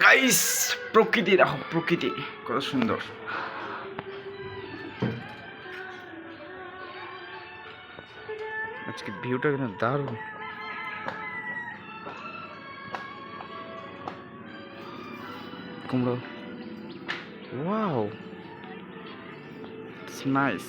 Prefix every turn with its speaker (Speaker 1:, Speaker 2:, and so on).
Speaker 1: Guys, প্রকৃতি দেখো, প্রকৃতি কত সুন্দর। আজকে ভিউটা কিন্তু দারুণ। কুমড়ো, ওয়াও, ইটস নাইস।